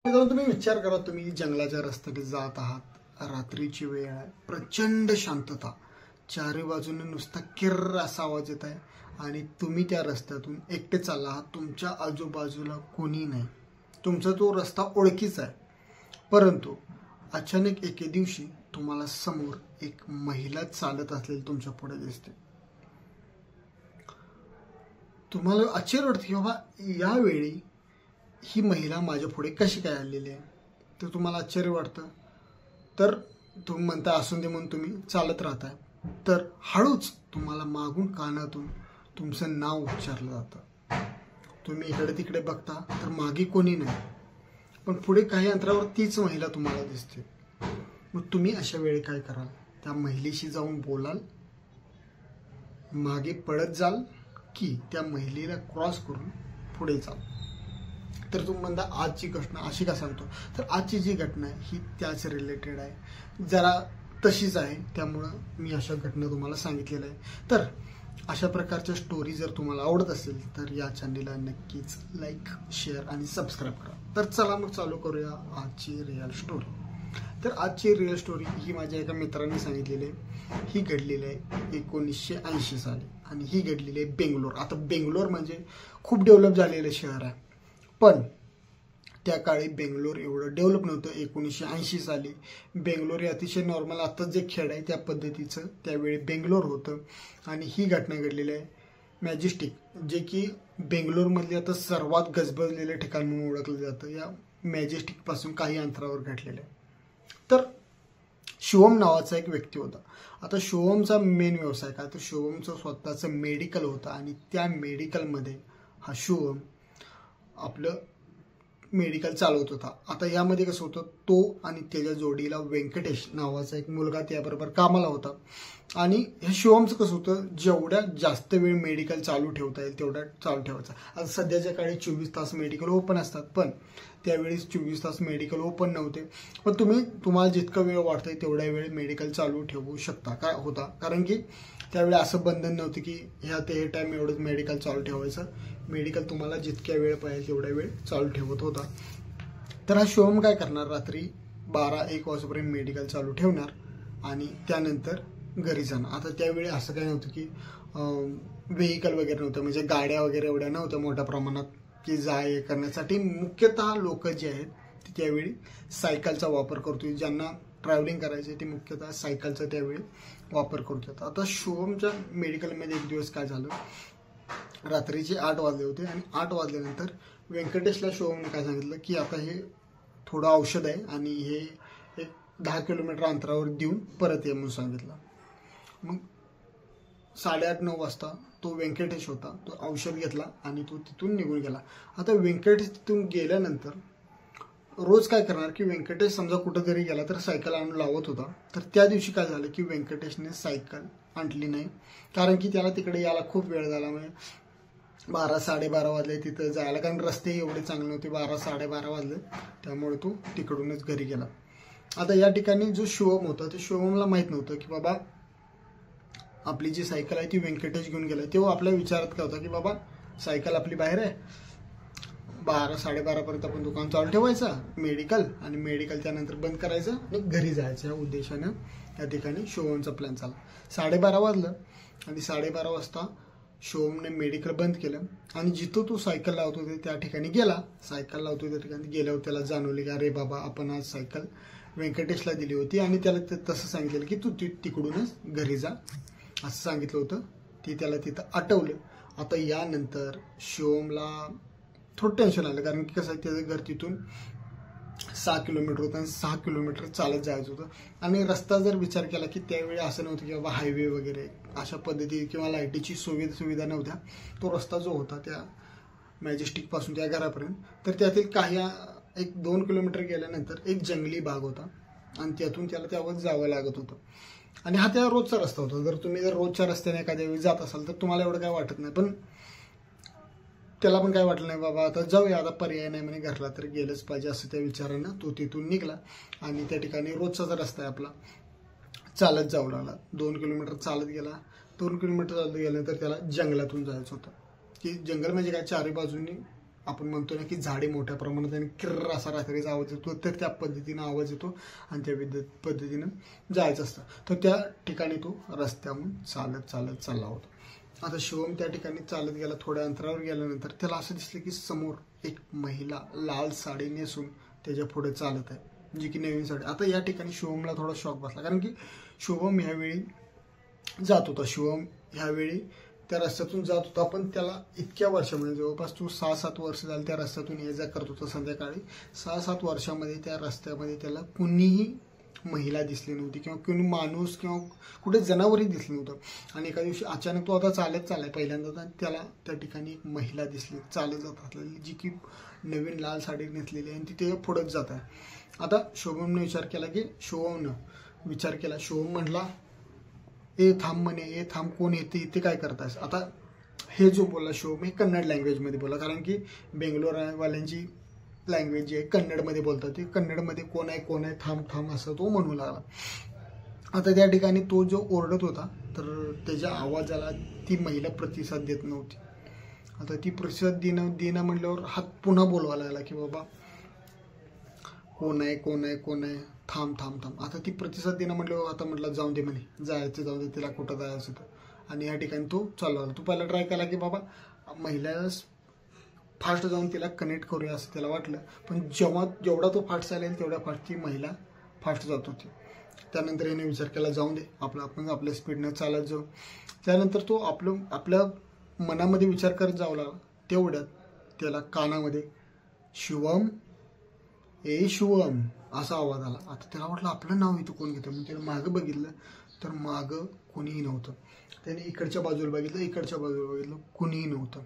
मित्रांनो, तुम्ही विचार करा, तुम्ही जंगलाच्या रस्त्याने जात आहात, रात्रीची वेळ आहे, प्रचंड शांतता, चारी बाजूने नुसता किर्र असा आवाज येत आहे आणि तुम्ही त्या रस्त्यातून एकटे चालला आहात. तुमच्या आजूबाजूला कोणी नाही, तुमचा तो रस्ता ओळखीचा आहे. परंतु अचानक एके दिवशी तुम्हाला समोर एक महिला चालत असलेली तुमच्या पुढे दिसते. तुम्हाला आश्चर्य वाटतं की बाबा यावेळी ही महिला माझ्या पुढे कशी काय आलेली आहे. तर तुम्हाला आश्चर्य वाटतं, तर तुम्ही म्हणता असून दे म्हणून तुम्ही चालत राहताय. तर हळूच तुम्हाला मागून कानातून तुमचं नाव उच्चारलं जातं. तुम्ही इकडे तिकडे बघता तर मागे कोणी नाही, पण पुढे काही अंतरावर तीच महिला तुम्हाला दिसते. मग तुम्ही अशा वेळी काय कराल? त्या महिलेशी जाऊन बोलाल, मागे पळत जाल, की त्या महिलेला क्रॉस करून पुढे जाल? तर तुम्ही म्हणता आजची घटना अशी का सांगतो? तर आजची जी घटना आहे ही त्याच रिलेटेड आहे, जरा तशीच आहे, त्यामुळं मी अशा घटना तुम्हाला सांगितलेल्या आहे. तर अशा प्रकारच्या स्टोरी जर तुम्हाला आवडत असेल तर या चॅनलला नक्कीच लाईक, शेअर आणि सबस्क्राईब करा. तर चला मग चालू करूया आजची रिअल स्टोरी. तर आजची रिअल स्टोरी ही माझ्या एका मित्रांनी सांगितलेली आहे. ही घडलेली आहे 1980 साली आणि ही घडलेली आहे बेंगलोर. आता बेंगलोर म्हणजे खूप डेव्हलप झालेलं शहर आहे, पण त्या काळी बेंगलोर एवढं डेव्हलप नव्हतं. 1980 साली बेंगलोर हे अतिशय नॉर्मल, आता जे खेड आहे त्या पद्धतीचं त्यावेळी बेंगलोर होतं. आणि ही घटना घडलेली आहे मॅजेस्टिक, जे की बेंगलोरमधले आता सर्वात गजबजलेलं ठिकाण म्हणून ओळखलं जातं. या मॅजेस्टिकपासून काही अंतरावर घडलेलं आहे. तर शिवम नावाचा एक व्यक्ती होता. आता शिवमचा मेन व्यवसाय काय? तर शिवमचं स्वतःचं मेडिकल होतं आणि त्या मेडिकलमध्ये हा शिवम आपलं मेडिकल चालवत होता. आता यामध्ये कसं होतं, तो आणि त्याच्या जोडीला व्यंकटेश नावाचा एक मुलगा त्याबरोबर कामाला होता. आणि हे शिवमचं कसं होतं, जेवढ्या जास्त वेळ मेडिकल चालू ठेवता येईल तेवढा चालू ठेवायचा. आता सध्याच्या काळी 24 तास मेडिकल ओपन असतात, पण त्यावेळी 24 तास मेडिकल ओपन नव्हते. पण तुम्हाला जितका वेळ वाटतंय तेवढ्या वेळ मेडिकल चालू ठेवू शकता. काय होता, कारण की त्यावेळी असं बंधन नव्हतं की ह्या ते हे टाईम एवढंच मेडिकल चालू ठेवायचं. मेडिकल तुम्हाला जितक्या वेळ पाहिजे तेवढ्या वेळ चालू ठेवत होता. तर हा शिवम काय करणार, रात्री 12-1 वाजेपर्यंत मेडिकल चालू ठेवणार आणि त्यानंतर घरी जाणार. आता त्यावेळी असं काय नव्हतं की व्हेकल वगैरे नव्हतं, म्हणजे गाड्या वगैरे एवढ्या नव्हत्या मोठ्या प्रमाणात की जाय करण्यासाठी. मुख्यतः लोक जे आहेत ते त्यावेळी सायकलचा वापर करतो. ज्यांना ट्रॅव्हलिंग करायचे ते मुख्यतः सायकलचा त्यावेळी वापर करतात. आता शिवमच्या मेडिकलमध्ये एक दिवस काय झालं, रात्रीचे 8 वाजले होते आणि 8 वाजल्यानंतर व्यंकटेशला शिवमने काय सांगितलं की आता हे थोडं औषध आहे आणि हे एक 10 किलोमीटर अंतरावर देऊन परत ये म्हणून सांगितलं. मग 8:30-9 वाजता तो व्यंकटेश होता, तो औषध घेतला आणि तो तिथून निघून गेला. आता व्यंकटेश तिथून गेल्यानंतर रोज काय करणार की व्यंकटेश समजा कुठं जरी गेला तर सायकल आणून लावत होता. तर त्या दिवशी काय झालं की व्यंकटेशने सायकल आणली नाही, कारण की त्याला तिकडे यायला खूप वेळ झाला. म्हणजे 12-12:30 वाजले तिथं जायला, कारण रस्ते एवढे चांगले नव्हते. 12-12:30 वाजले, त्यामुळे तो तिकडूनच घरी गेला. आता या ठिकाणी जो शिवम होता ते शिवमला माहीत नव्हतं की बाबा आपली जी सायकल आहे ती व्यंकटेश घेऊन गेला. तेव्हा आपल्या विचारात काय होता की बाबा सायकल आपली बाहेर आहे, 12-12:30 आपण दुकान चालू ठेवायचं मेडिकल, आणि मेडिकल त्यानंतर बंद करायचं आणि घरी जायचं, या उद्देशानं या ठिकाणी शिवमचा प्लॅन झाला. 12:30 वाजलं आणि 12:30 वाजता शिवमने मेडिकल बंद केलं आणि जिथं तो सायकल लावत होते त्या ठिकाणी गेला. सायकल लावतो त्या ठिकाणी गेल्यावर त्याला जाणवले की अरे बाबा आपण आज सायकल व्यंकटेशला दिली होती आणि त्याला तसं सांगितलेलं की तू तिकडूनच घरी जा असं सांगितलं होतं. ती त्याला तिथं आठवलं. आता यानंतर शिवमला थोडं टेन्शन आलं, कारण की कसं आहे त्याचं घर तिथून 6 किलोमीटर होतं आणि 6 किलोमीटर चालत जायचं होतं. आणि रस्ता जर विचार केला की त्यावेळी असं नव्हतं की बाबा हायवे वगैरे अशा पद्धती किंवा लाईटीची सुविधा नव्हत्या. तो रस्ता जो होता त्या मॅजेस्टिकपासून त्या घरापर्यंत, तर त्यातील काही 1-2 किलोमीटर गेल्यानंतर एक जंगली भाग होता आणि त्यातून त्यावर जावं लागत होतं. आणि हा त्या रोजचा रस्ता होता. जर तुम्ही रोजच्या रस्त्याने एखाद्या वेळी जात असाल तर तुम्हाला एवढं काय वाटत नाही, पण त्याला पण काय वाटलं नाही, बाबा आता जाऊया, आता पर्याय नाही म्हणे, घरला तर गेलंच पाहिजे असं त्या विचारानं तो तिथून निघाला. आणि त्या ठिकाणी रोजचा रस्ता आहे आपला, चालत जाऊ लागला. 2 किलोमीटर चालत गेला. 2 किलोमीटर चालत गेल्यानंतर त्याला जंगलातून जायचं होतं. की जंगल म्हणजे काय, चारी बाजूनी आपण म्हणतो ना की झाडे मोठ्या प्रमाणात आणि किर्र असा रात्रीचा आवाज येतो, तर त्या पद्धतीनं आवाज येतो आणि त्या पद्धतीनं जायचं असतं. तर त्या ठिकाणी तो रस्त्याहून चालत चालत चालला होता. आता शिवम त्या ठिकाणी चालत गेला. थोड्या अंतरावर गेल्यानंतर त्याला असं दिसलं की समोर एक महिला लाल साडी नेसून त्याच्या पुढे चालत आहे, जी की नवीन साडी. आता या ठिकाणी शिवमला थोडा शॉक बसला, कारण की शुभम ह्यावेळी जात होता. शुभम ह्यावेळी त्या रस्त्यातून जात होता, पण त्याला इतक्या वर्षामध्ये जवळपास तो 6-7 वर्ष झाली त्या रस्त्यातून ये जा करत होता. संध्याकाळी 6-7 वर्षामध्ये त्या रस्त्यामध्ये त्याला कुणीही महिला दिसली नव्हती किंवा कोणी माणूस किंवा कुठे जनावरही दिसलं नव्हतं. आणि एका दिवशी अचानक तो आता चालत चाललाय पहिल्यांदा, त्याला त्या ठिकाणी एक महिला दिसली चालत जात असलेली, जी की नवीन लाल साडी नेसलेली आहे आणि ती त्याच्या पुढंच जात आहे. आता शुभमने विचार केला. शुभम म्हटला, ए थांब म्हणे, ए थांब, कोण येते इथे, काय करतायस? आता हे जो बोलला शुभम हे कन्नड लँग्वेजमध्ये बोलला, कारण की बेंगलोरवाल्यांची लँग्वेज जी आहे कन्नडमध्ये बोलतात. ते कन्नडमध्ये कोण आहे थांब थांब असं तो म्हणू लागला. आता त्या ठिकाणी तो जो ओरडत होता, तर त्याच्या आवाजाला ती महिला प्रतिसाद देत नव्हती. आता ती प्रतिसाद देणं म्हटल्यावर हात पुन्हा बोलवायला लागला की बाबा कोण आहे, थांब. आता ती प्रतिसाद देणं म्हटल्यावर आता म्हटलं जाऊ दे म्हणे, जाऊ दे तिला, कुठं जायचं तर. आणि या ठिकाणी तो चालू आला. तो पहिला ट्राय केला की बाबा महिला फास्ट जाऊन तिला कनेक्ट करूया असं त्याला वाटलं, पण जेवढा तो फास्ट चालेल तेवढ्या फास्ट ती महिला फास्ट जात होती. त्यानंतर याने विचार केला जाऊ दे, आपण आपल्या स्पीडनं चालत जाऊ. त्यानंतर तो आपल्या मनामध्ये विचार करत जाऊ लागला. तेवढ्यात त्याला कानामध्ये शिवम असा आवाज आला. आता त्याला वाटलं आपलं नाव इथं कोण घेतं, मग त्याला मागं बघितलं तर मागं कोणीही नव्हतं. त्याने इकडच्या बाजूला बघितलं, कोणीही नव्हतं.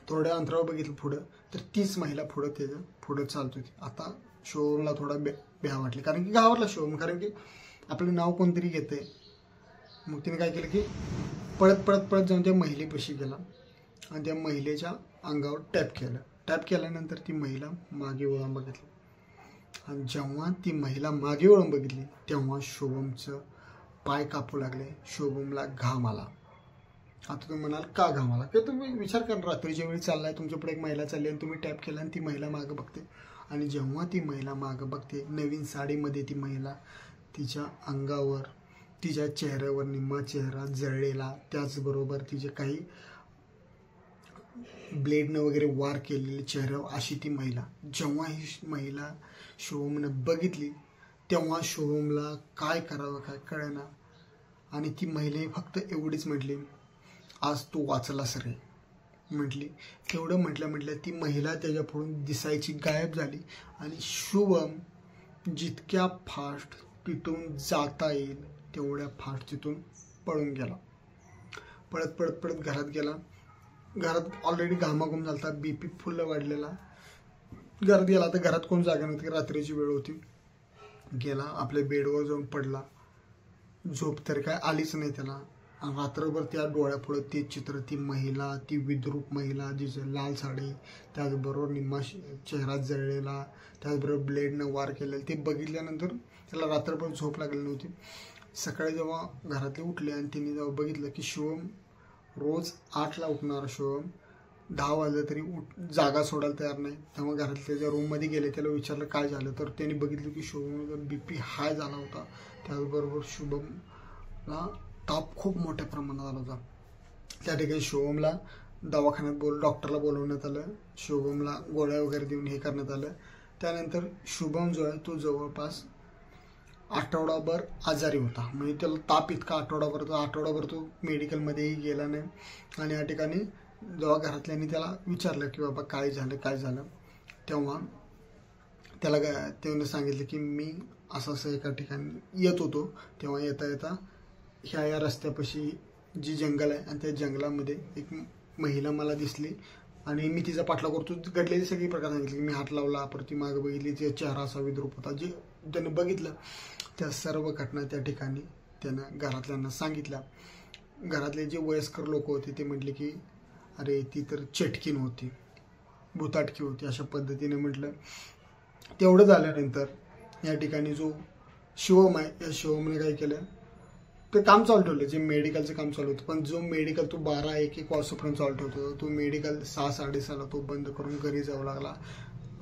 थोड्या अंतरावर बघितलं पुढं, तर तीच महिला पुढं चालत होती. आता शिवमला थोडा भ्या वाटली, कारण की गावातला शिवम, कारण की आपलं नाव कोणतरी घेतंय. मग तिने काय केलं की पळत जाऊन त्या महिलेपाशी गेला आणि त्या महिलेच्या अंगावर टॅप केल्यानंतर ती महिला मागे वळून बघितली. आणि जेव्हा ती महिला मागे वळून बघितली तेव्हा शुभमचं पाय कापू लागले. शुभमला घाम आला. आता तुम्ही म्हणाल का घाम आला? की तुम्ही विचार करा, रात्रीच्या वेळी चाललाय, तुमच्या पुढे एक महिला चालली आणि तुम्ही टॅप केला आणि ती महिला मागं बघते. आणि जेव्हा ती महिला मागं बघते, नवीन साडीमध्ये ती महिला, तिच्या अंगावर, तिच्या चेहऱ्यावर निम्मा चेहरा जळलेला, त्याचबरोबर तिचे काही ब्लेडनं वगैरे वार केलेले चेहऱ्यावर अशी ती महिला. जेव्हा ही महिला शुभमनं बघितली तेव्हा शुभमला काय करावं काय कळेना. आणि ती महिला फक्त एवढीच म्हटली, आज तू वाचलास रे म्हटली. तेवढं म्हटल्या ती महिला त्याच्यापुढून दिसायची गायब झाली. आणि शुभम जितक्या फास्ट तिथून जाता येईल तेवढ्या फास्ट तिथून पळून गेला. पळत घरात गेला. घरात ऑलरेडी घामाघूम झाला, BP फुल वाढलेला. घरात गेला तर घरात कोण जागा नव्हती, रात्रीची वेळ होती. गेला आपल्या बेडवर जाऊन पडला. झोप तर काय आलीच नाही त्याला. रात्रभर त्या डोळ्यापुढं ते चित्र, ती महिला, ती विद्रूप महिला, जिचं लाल साडी, त्याचबरोबर निम्मा चेहरा जळलेला, त्याचबरोबर ब्लेडनं वार केलेलं, ते बघितल्यानंतर त्याला रात्रभर झोप लागली नव्हती. सकाळी जेव्हा घरातले उठले आणि तिने जेव्हा बघितलं की शिवम रोज 8ला उठणारा शिवम 10 वाजले तरी जागा सोडायला तयार नाही. तेव्हा घरातले त्याच्या रूममध्ये गेले, त्याला विचारलं काय झालं, तर त्यांनी बघितलं की शुभमचा BP हाय झाला होता. त्याचबरोबर शुभमला ताप खूप मोठ्या प्रमाणात आला होता. त्या ठिकाणी शुभमला दवाखान्यात डॉक्टरला बोलवण्यात आलं. शुभमला गोळ्या वगैरे देऊन हे करण्यात आलं. त्यानंतर शुभम जो आहे तो जवळपास आठवडाभर आजारी होता. म्हणजे त्याला ताप इतका आठवडाभर तो मेडिकलमध्येही गेला नाही. आणि या ठिकाणी जेव्हा घरातल्यांनी त्याला विचारलं की बाबा काय झालं, तेव्हा त्याने सांगितलं की मी असं एका ठिकाणी येत होतो, तेव्हा येता ह्या रस्त्यापाशी जी जंगल आहे आणि त्या जंगलामध्ये एक महिला मला दिसली आणि मी तिचा पाठलाग करतो. घडलेली सगळी प्रकार सांगितले की मी हात लावला, परत ती मागे बघितली, तिचा चेहरा असा विद्रूप होता. जे त्याने बघितलं त्या सर्व घटना त्या ठिकाणी त्यानं घरातल्यांना सांगितल्या. घरातले जे वयस्कर लोक होते ते म्हटले की अरे ती तर चेटकीन होती, भुताटकी होती, अशा पद्धतीने म्हटलं. तेवढं झाल्यानंतर या ठिकाणी जो शिवम आहे, या शिवमने काय केलं, ते काम चालू ठेवलं, जे मेडिकलचं काम चालू होतं. पण जो मेडिकल तो 12-1 वाजेपर्यंत चालू ठेवतो, तो मेडिकल 6-6:30ला तो बंद करून घरी जावं लागला.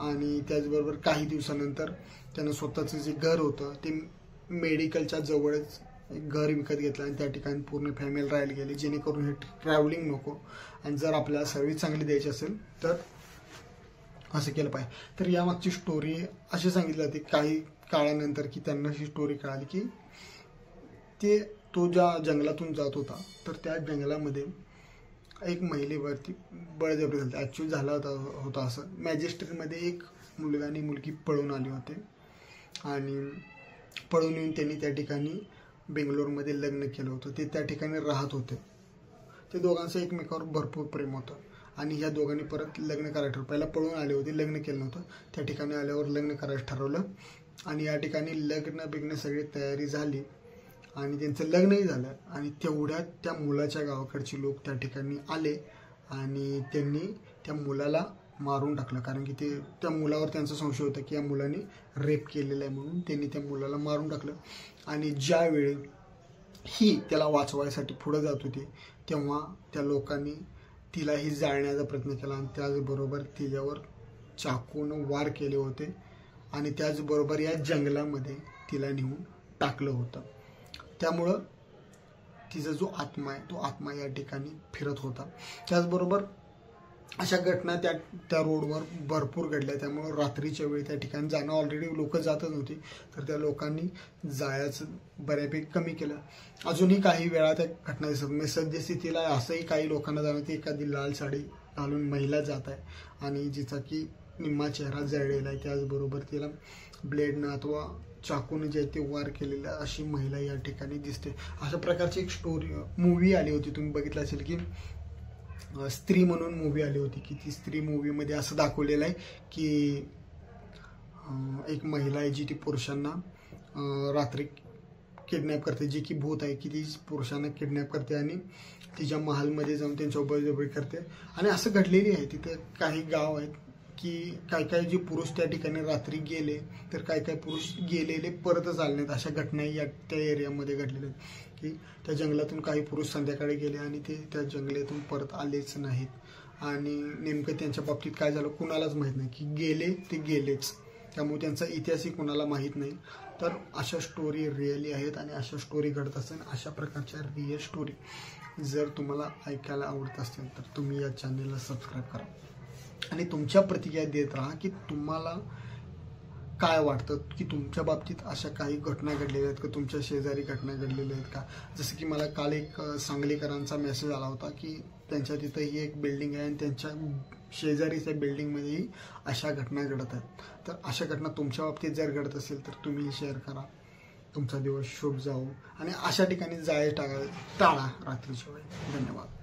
आणि त्याचबरोबर काही दिवसानंतर त्यानं स्वतःचं जे घर होतं ते मेडिकलच्या जवळच घर विकत घेतलं आणि त्या ठिकाणी पूर्ण फॅमिली राहायला गेली, जेणेकरून हे ट्रॅव्हलिंग नको. आणि जर आपल्याला सर्व्हिस चांगली द्यायची असेल तर असं केलं पाहिजे. तर यामागची स्टोरी अशी सांगितली जाते काही काळानंतर की त्यांना अशी स्टोरी कळाली की तो ज्या जंगलातून जात होता तर त्या जंगलामध्ये एक महिलेवरती बळजबरी झाली. ॲक्च्युअली झाला होता असं, मॅजेस्ट्रीमध्ये एक मुलगा आणि मुलगी पळून आले होते आणि पळून येऊन त्यांनी त्या ठिकाणी बेंगलोरमध्ये लग्न केलं होतं. ते त्या ठिकाणी राहत होते. ते दोघांचं एकमेकावर भरपूर प्रेम होतं आणि ह्या दोघांनी परत लग्न करायचं ठरवलं. पहिला पळून आले होते, लग्न केलं नव्हतं. त्या ठिकाणी आल्यावर लग्न करायचं ठरवलं आणि या ठिकाणी लग्न सगळी तयारी झाली आणि त्यांचं लग्नही झालं. आणि तेवढ्यात त्या मुलाच्या गावाकडचे लोक त्या ठिकाणी आले आणि त्यांनी त्या मुलाला मारून टाकलं. कारण की त्या मुलावर त्यांचा संशय होता की या मुलाने रेप केलेला आहे, म्हणून त्यांनी त्या मुलाला मारून टाकलं. आणि ज्यावेळी ही त्याला वाचवायसाठी पुढे जात होती तेव्हा त्या लोकांनी तिलाही जाळण्याचा प्रयत्न केला आणि त्याचबरोबर तिच्यावर चाकून वार केले होते आणि त्याचबरोबर या जंगलामध्ये तिला नेऊन टाकलं होतं. त्यामुळं तिचा जो आत्मा आहे तो आत्मा या ठिकाणी फिरत होता. त्याचबरोबर अशा घटना त्या रोडवर भरपूर घडल्या. त्यामुळं रात्रीच्या वेळी त्या ठिकाणी जाणं, ऑलरेडी लोक जातच नव्हती, तर त्या लोकांनी जायचं बऱ्यापैकी कमी केलं. अजूनही काही वेळा त्या घटना दिसत. म्हणजे सद्यस्थितीला असंही काही लोकांना जाणं की एखादी लाल साडी घालून महिला जात आहे आणि जिचा की निम्मा चेहरा जळलेला आहे, त्याचबरोबर तिला ब्लेडनं अथवा चाकून जे ते वार केलेला अशी महिला या ठिकाणी दिसते. अशा प्रकारची एक मूवी आली होती, तुम्ही बघितलं असेल की स्त्री म्हणून मूवी आली होती की ती स्त्री मूवीमध्ये असं दाखवलेलं आहे की एक महिला आहे जी ती पुरुषांना रात्री किडनॅप करते, जी की भूत आहे की ती पुरुषांना किडनॅप करते आणि तिच्या महालमध्ये जाऊन त्यांच्यावर बळजबरी करते. आणि असं घडलेली आहे. तिथे काही गाव आहेत की काही जे पुरुष त्या ठिकाणी रात्री गेले तर काही पुरुष गेलेले परतच आले नाहीत. अशा घटनाही त्या एरियामध्ये घडलेल्या आहेत की त्या जंगलातून काही पुरुष संध्याकाळी गेले आणि ते त्या जंगलातून परत आलेच नाहीत आणि नेमकं त्यांच्या बाबतीत काय झालं कुणालाच माहीत नाही की गेले ते गेलेच. त्यामुळे त्यांचा इतिहासही कुणाला माहीत नाही. तर अशा स्टोरी रिअली आहेत आणि अशा स्टोरी घडत असतात. अशा प्रकारच्या रिअल स्टोरी जर तुम्हाला ऐकायला आवडत असतील तर तुम्ही या चॅनलला सबस्क्राईब करा आणि तुमच्या प्रतिक्रिया देत राहा की तुम्हाला काय वाटतं की तुमच्या बाबतीत अशा काही घटना घडलेल्या आहेत का, तुमच्या शेजारी घटना घडलेल्या आहेत का. जसं की मला काल एक सांगलीकरांचा मेसेज आला होता की त्यांच्या तिथंही एक बिल्डिंग आहे आणि त्यांच्या शेजारीच्या बिल्डिंगमध्येही अशा घटना घडत आहेत. तर अशा घटना तुमच्या बाबतीत जर घडत असेल तर तुम्ही शेअर करा. तुमचा दिवस शुभ जावो आणि अशा ठिकाणी टाळा रात्रीच्या वेळी. धन्यवाद.